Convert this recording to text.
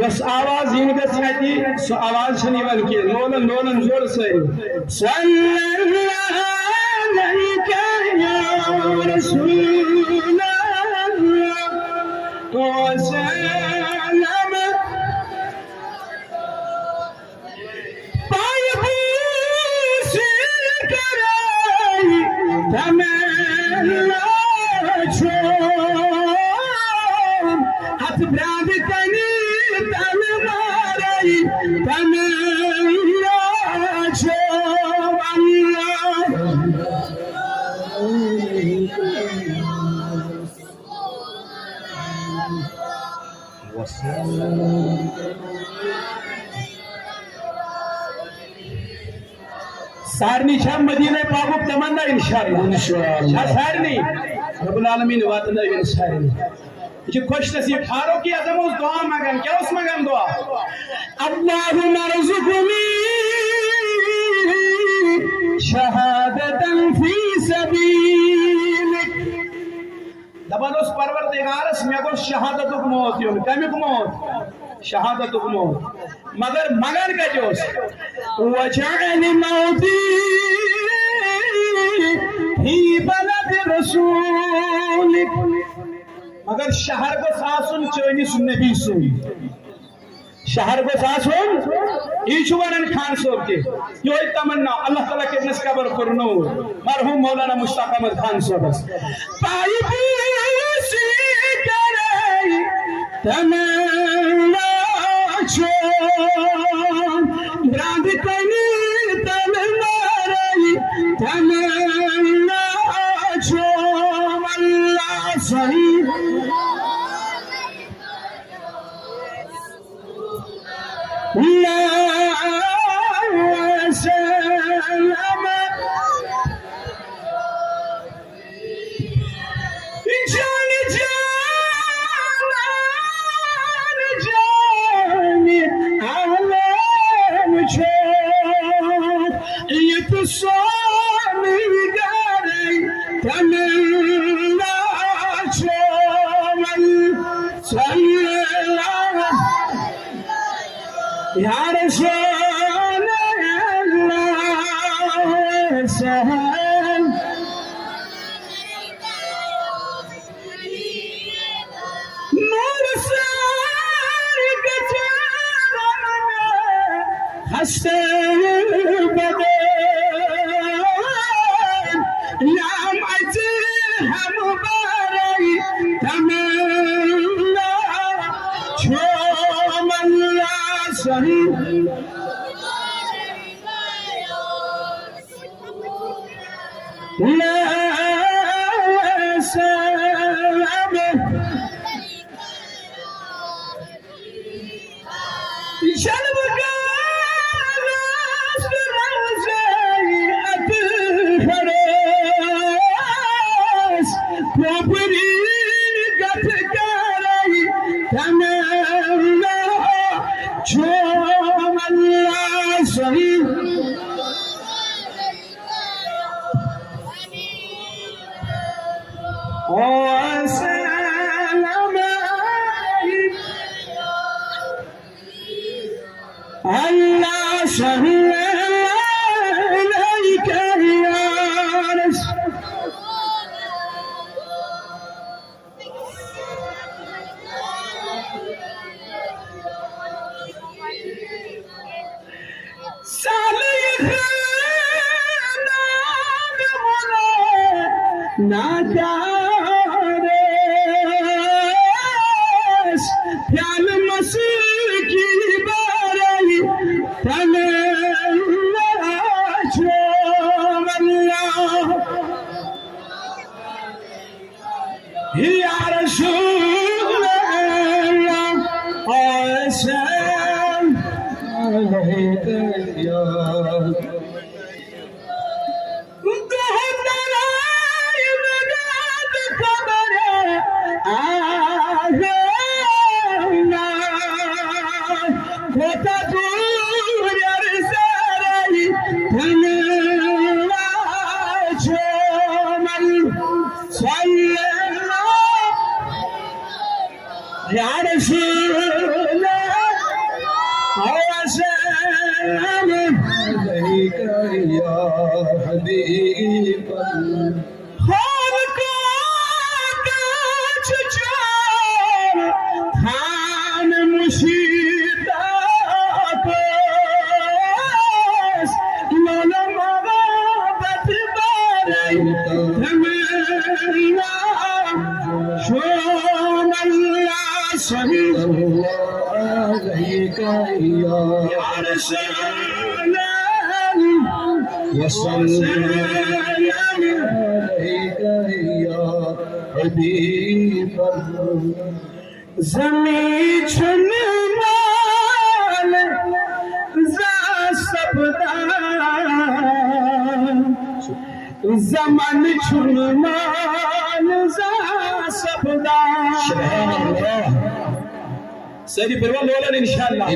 yes आवाज इन गति सो आवाज छन यवन के लोलन लोलन जोर से सल्लल्लाहु अलैहि या रसूलल्लाह व सल्लम पाय से कराई तमन्ना छो हाथ ब्रांद कनी सारनी छा मदीना पाक तमन्ना इंशाअल्लाह सारनी रब्बुल आलमीन वातना इन सारनी ये खुश नसीब फारूक की आजम उस दुआ मांगन क्या उस मांगन दुआ अल्लाहुम्मा रज़ुक़नी शहादतन फी सबीलिक दबन उस परवरदिगारस में गो शहादतुक मौत यो कमिक मौत शहादतुक मौत मगर मगर का जोश वजअल मौती फी बलद रसूलिक मगर शहर को सासुन चोनिस नबी सुन शहर को सासुन ईशुवन खान सोब के यो तमन्ना अल्लाह ताला के नस कबर करनो मरहूम मौलाना मुश्ताक अहमद खान सोब पाई सी करे तमन्ना छो ब्रांड कनी तमन्ना रही तमन्ना छो अल्लाह सही ला सलाम जान जान आलम छो ये तो स्वामी गरे तमन्ना छो सल्लल्लाहु या रसूल अल्लाह सहल नूर सारी गजान हंसते बदन नाम अजी हम बारी तमन्ना छो मल्ला सही ला सलाम जन्म का रोज़े अतहरस पोपरी गथ कराई तमन्ना छो अल्लाह सही ओ सलाम अल्लाह सही अलैका या रसूल नादारेस प्याल मसीह की बाराई तमन्ना छो अल्लाह या रसूल अल्लाह और सलाम अलैका या ज़मीं छुन माल ज़ा सबदा ज़मान छुन माल ज़ा सबदा सही फिर वो लोलन इंशाअल्लाह